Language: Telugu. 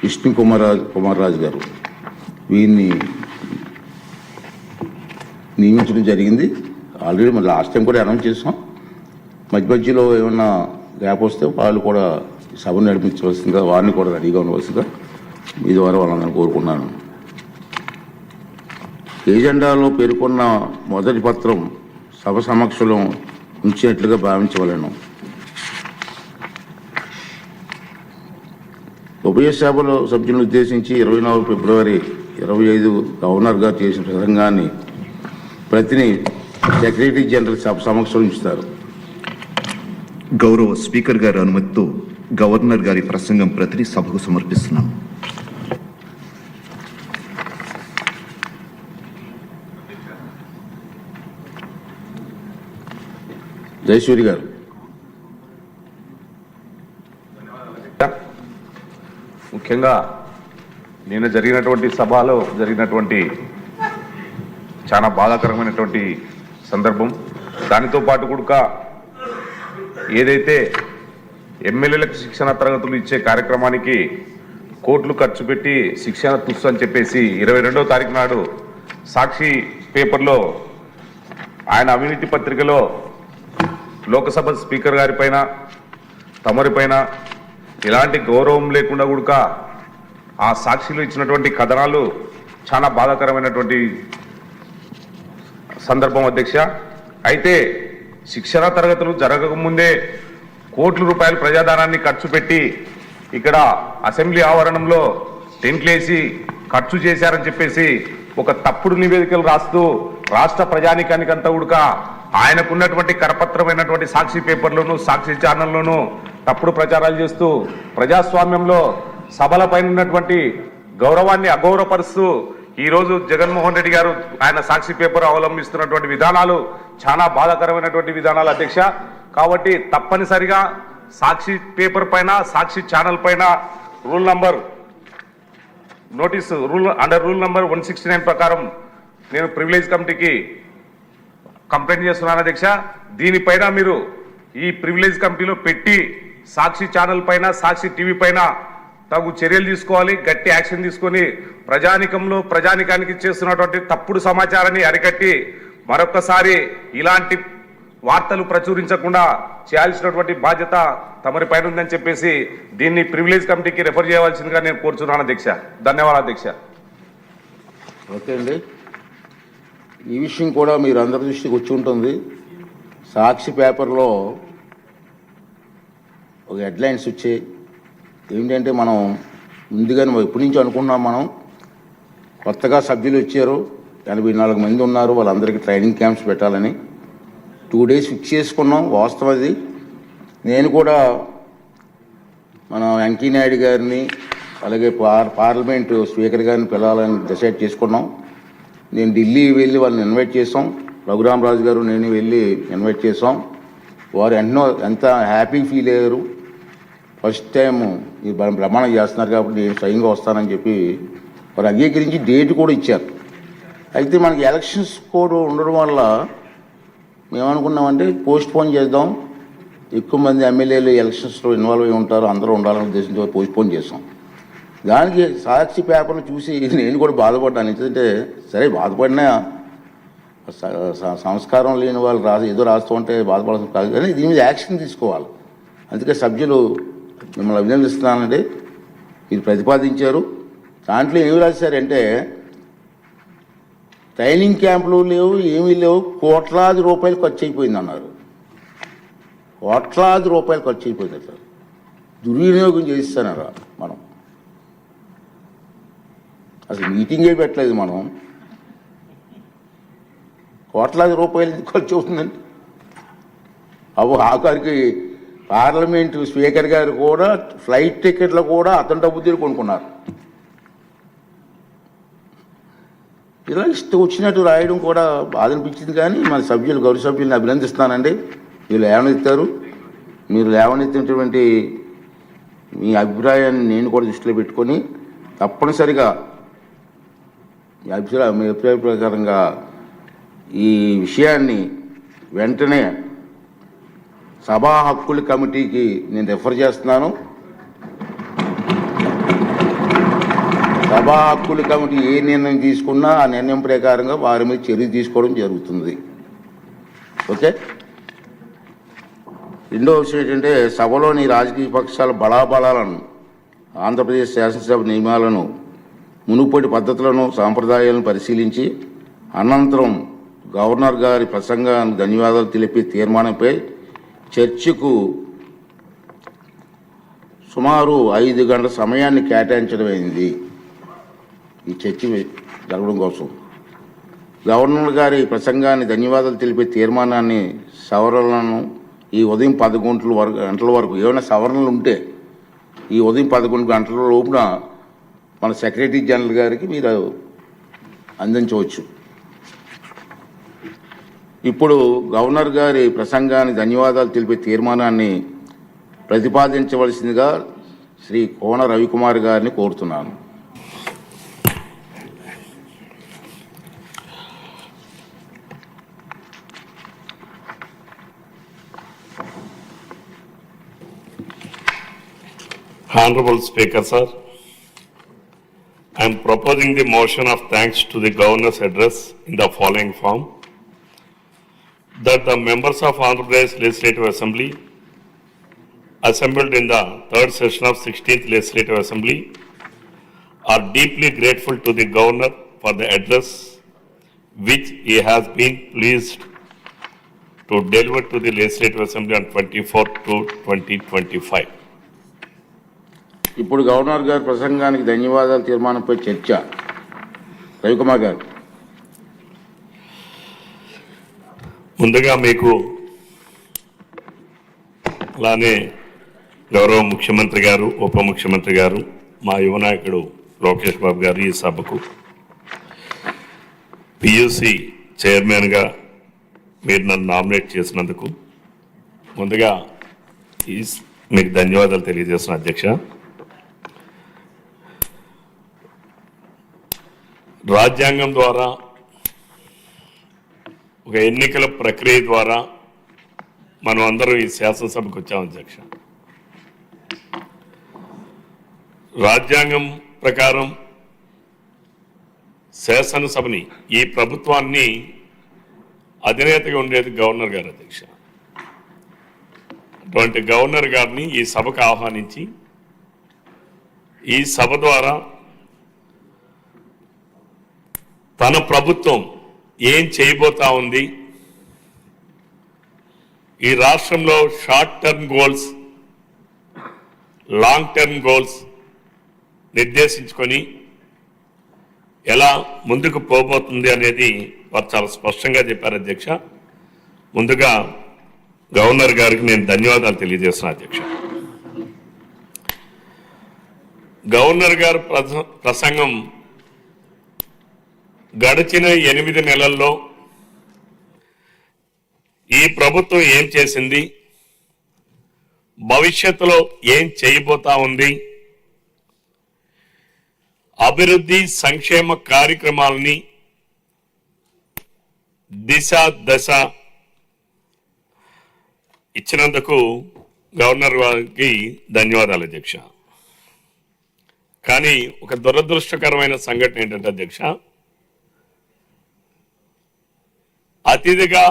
విష్ణు కుమార్ రాజు గారు వీరిని నియమించడం జరిగింది. ఆల్రెడీ మరి లాస్ట్ టైం కూడా అనౌన్స్ చేసాం. మధ్యలో ఏమన్నా గ్యాప్ వస్తే వాళ్ళు కూడా సభను నడిపించవలసిందిగా, వారిని కూడా రెడీగా ఉండవలసిందిగా మీ ద్వారా వాళ్ళందరినీ కోరుకున్నాను. ఏజెండాలో పేర్కొన్న మొదటి పత్రం సభ సమక్షంలో ఉంచినట్లుగా భావించవలను. ఉభయ సభలో సభ్యులను ఉద్దేశించి 24 ఫిబ్రవరి 25 గవర్నర్ గారు చేసిన ప్రసంగాన్ని ప్రతిని సెక్రటరీ జనరల్ సభ సమక్షంలో ఉంచుతారు. గౌరవ స్పీకర్ గారి అనుమతితో గవర్నర్ గారి ప్రసంగం ప్రతిని సభకు సమర్పిస్తున్నాం. జయసూరి గారు. ముఖ్యంగా నిన్న జరిగినటువంటి సభలో జరిగినటువంటి చాలా బాధాకరమైనటువంటి సందర్భం. దానితో పాటు కూడా ఏదైతే ఎమ్మెల్యేలకు శిక్షణ తరగతులు ఇచ్చే కార్యక్రమానికి కోట్లు ఖర్చు పెట్టి శిక్షణ తుస్సు అని చెప్పేసి 22వ తారీఖు నాడు సాక్షి పేపర్లో ఆయన అవినీతి పత్రికలో లోకసభ స్పీకర్ గారి పైన తమరిపైన ఎలాంటి గౌరవం లేకుండా కూడా ఆ సాక్షిలో ఇచ్చినటువంటి కథనాలు చాలా బాధాకరమైనటువంటి సందర్భం అధ్యక్ష. అయితే శిక్షణ తరగతులు జరగకముందే కోట్ల రూపాయల ప్రజాధనాన్ని ఖర్చు పెట్టి ఇక్కడ అసెంబ్లీ ఆవరణంలో టెంట్లేసి ఖర్చు చేశారని చెప్పేసి ఒక తప్పుడు నివేదికలు రాస్తూ రాష్ట్ర ప్రజానికానికంతా కూడా ఆయనకున్నటువంటి కరపత్రమైనటువంటి సాక్షి పేపర్లోను సాక్షి ఛానల్లోనూ తప్పుడు ప్రచారాలు చేస్తూ ప్రజాస్వామ్యంలో సభల పైన ఉన్నటువంటి గౌరవాన్ని అగౌరవపరుస్తూ ఈరోజు జగన్మోహన్ రెడ్డి గారు ఆయన సాక్షి పేపర్ అవలంబిస్తున్నటువంటి విధానాలు చాలా బాధాకరమైనటువంటి విధానాలు అధ్యక్ష. కాబట్టి తప్పనిసరిగా సాక్షి పేపర్ పైన సాక్షి ఛానల్ పైన రూల్ నంబర్ 169 ప్రకారం నేను ప్రివిలేజ్ కమిటీకి కంప్లైంట్ చేస్తున్నాను అధ్యక్ష. దీనిపైన మీరు ఈ ప్రివిలేజ్ కమిటీలో పెట్టి సాక్షి ఛానల్ పైన సాక్షి టీవీ పైన తగు చర్యలు తీసుకోవాలి, గట్టి యాక్షన్ తీసుకొని ప్రజానికానికి చేస్తున్నటువంటి తప్పుడు సమాచారాన్ని అరికట్టి మరొకసారి ఇలాంటి వార్తలు ప్రచురించకుండా చేయాల్సినటువంటి బాధ్యత తమరి పైన ఉందని చెప్పేసి దీన్ని ప్రివిలేజ్ కమిటీకి రెఫర్ చేయవలసిందిగా నేను కోరుచున్నాను అధ్యక్ష. ధన్యవాదాలు అధ్యక్ష. ఓకే అండి, ఈ విషయం కూడా మీరు అందరి దృష్టికి వచ్చి ఉంటుంది. సాక్షి పేపర్లో ఒక హెడ్లైన్స్ వచ్చాయి. ఏంటంటే మనం ముందుగానే ఎప్పటి నుంచి అనుకున్నాం, మనం కొత్తగా సభ్యులు వచ్చారు, 84 మంది ఉన్నారు, వాళ్ళందరికీ ట్రైనింగ్ క్యాంప్స్ పెట్టాలని 2 days ఫిక్స్ చేసుకున్నాం. వాస్తవం అది. నేను కూడా మన వెంకయ్యనాయుడు గారిని అలాగే పార్లమెంటు స్పీకర్ గారిని పిలవాలని డిసైడ్ చేసుకున్నాం. నేను ఢిల్లీ వెళ్ళి వాళ్ళని ఇన్వైట్ చేసాం. రఘురామరాజు గారు నేను వెళ్ళి ఇన్వైట్ చేసాం. వారు ఎంత హ్యాపీ ఫీల్ అయ్యారు. ఫస్ట్ టైం ఈ ప్రమాణం చేస్తున్నారు కాబట్టి నేను స్వయంగా వస్తానని చెప్పి వారు అంగీకరించి డేట్ కూడా ఇచ్చారు. అయితే మనకి ఎలక్షన్స్ కోడ్ ఉండడం వల్ల మేమనుకున్నామంటే పోస్ట్ పోన్ చేద్దాం, ఎక్కువ మంది ఎమ్మెల్యేలు ఎలక్షన్స్లో ఇన్వాల్వ్ అయి ఉంటారు, అందరూ ఉండాలనే ఉద్దేశంతో పోస్ట్ పోన్ చేసాం. దానికి సాక్షి పేపర్ను చూసి నేను కూడా బాధపడ్డాను. ఎందుకంటే సరే బాధపడినా సంస్కారం లేని వాళ్ళు ఏదో రాస్తూ ఉంటే బాధపడాల్సిన కాదు, కానీ దీని మీద యాక్షన్ తీసుకోవాలి. అందుకే సభ్యులు మిమ్మల్ని అభినందిస్తున్నానండి. మీరు ప్రతిపాదించారు. దాంట్లో ఏమి రాశారంటే ట్రైనింగ్ క్యాంపులు లేవు, ఏమీ లేవు, కోట్లాది రూపాయలు ఖర్చు అయిపోయింది అన్నారు. కోట్లాది రూపాయలు ఖర్చు అయిపోయింది. అట్లా దుర్వినియోగం చేయిస్తున్నారు. మనం అసలు మీటింగే పెట్టలేదు. మనం కోట్లాది రూపాయలు ఖర్చు అవుతుందండి. ఆఖరికి పార్లమెంటు స్పీకర్ గారు కూడా ఫ్లైట్ టికెట్లు కూడా అతని డబ్బు తీరు కొనుక్కున్నారు. ఇలా ఇష్టం వచ్చినట్టు రాయడం కూడా బాధ అనిపించింది. కానీ మన సభ్యులు గౌరవ సభ్యుల్ని అభినందిస్తానండి. వీళ్ళు లేవనెత్తారు. మీరు లేవనెత్తినటువంటి మీ అభిప్రాయాన్ని నేను కూడా దృష్టిలో పెట్టుకొని తప్పనిసరిగా మీ అభిప్రాయ ప్రకారంగా ఈ విషయాన్ని వెంటనే సభా హక్కుల కమిటీకి నేను రెఫర్ చేస్తున్నాను. సభా హక్కుల కమిటీ ఏ నిర్ణయం తీసుకున్నా ఆ నిర్ణయం ప్రకారంగా వారి మీద చర్య తీసుకోవడం జరుగుతుంది. ఓకే. రెండో విషయం ఏంటంటే సభలోని రాజకీయ పక్షాల బలాబలాలను, ఆంధ్రప్రదేశ్ శాసనసభ నియమాలను, మునుపటి పద్ధతులను, సాంప్రదాయాలను పరిశీలించి అనంతరం గవర్నర్ గారి ప్రసంగానికి ధన్యవాదాలు తెలిపే తీర్మానంపై చర్చకు సుమారు 5 గంటల సమయాన్ని కేటాయించడమైంది. ఈ చర్చ జరగడం కోసం గవర్నర్ గారి ప్రసంగాన్ని ధన్యవాదాలు తెలిపే తీర్మానాన్ని సవరణలను ఈ ఉదయం 11 గంటల వరకు ఏమైనా సవరణలు ఉంటే ఈ ఉదయం 11 గంటల లోపున మన సెక్రటరీ జనరల్ గారికి మీరు అందించవచ్చు. ఇప్పుడు గవర్నర్ గారి ప్రసంగాన్ని ధన్యవాదాలు తెలిపే తీర్మానాన్ని ప్రతిపాదించవలసిందిగా శ్రీ కోన రవికుమార్ గారిని కోరుతున్నాను. Honorable Speaker, sir, I am proposing the motion of thanks to the Governor's address in the following form. That the members of Andhra Pradesh Legislative Assembly assembled in the third session of 16th Legislative Assembly are deeply grateful to the Governor for the address which he has been pleased to deliver to the Legislative Assembly on 24/2/2025. ఇప్పుడు గవర్నర్ గారి ప్రసంగానికి ధన్యవాదాల తీర్మానంపై చర్చ. రవికుమార్ గారు. ముందుగా మీకు అలానే గౌరవ ముఖ్యమంత్రి గారు, ఉప ముఖ్యమంత్రి గారు, మా యువ నాయకుడు లోకేష్ బాబు గారు ఈ సభకు పియూసి చైర్మన్గా మీరు నన్ను నామినేట్ చేసినందుకు ముందుగా మీకు ధన్యవాదాలు తెలియజేస్తున్న అధ్యక్ష. రాజ్యాంగం ద్వారా ఒక ఎన్నికల ప్రక్రియ ద్వారా మనం అందరూ ఈ శాసనసభకు వచ్చాం అధ్యక్ష. రాజ్యాంగం ప్రకారం శాసనసభని, ఈ ప్రభుత్వాన్ని అధినేతగా ఉండేది గవర్నర్ గారు అధ్యక్ష. అటువంటి గవర్నర్ గారిని ఈ సభకు ఆహ్వానించి ఈ సభ ద్వారా తన ప్రభుత్వం ఏం చేయబోతా ఉంది, ఈ రాష్ట్రంలో short term goals, long term goals నిర్దేశించుకొని ఎలా ముందుకు పోబోతుంది అనేది వారు చాలా స్పష్టంగా చెప్పారు అధ్యక్ష. ముందుగా గవర్నర్ గారికి నేను ధన్యవాదాలు తెలియజేస్తున్నా అధ్యక్ష. గవర్నర్ గారు ప్రసంగం గడిచిన 8 నెలల్లో ఈ ప్రభుత్వం ఏం చేసింది, భవిష్యత్తులో ఏం చేయబోతా ఉంది, అభివృద్ధి సంక్షేమ కార్యక్రమాలని దిశ దశ ఇచ్చినందుకు గవర్నర్ గారికి ధన్యవాదాలు అధ్యక్ష. కానీ ఒక దురదృష్టకరమైన సంఘటన ఏంటంటే అధ్యక్ష, అతిథిగా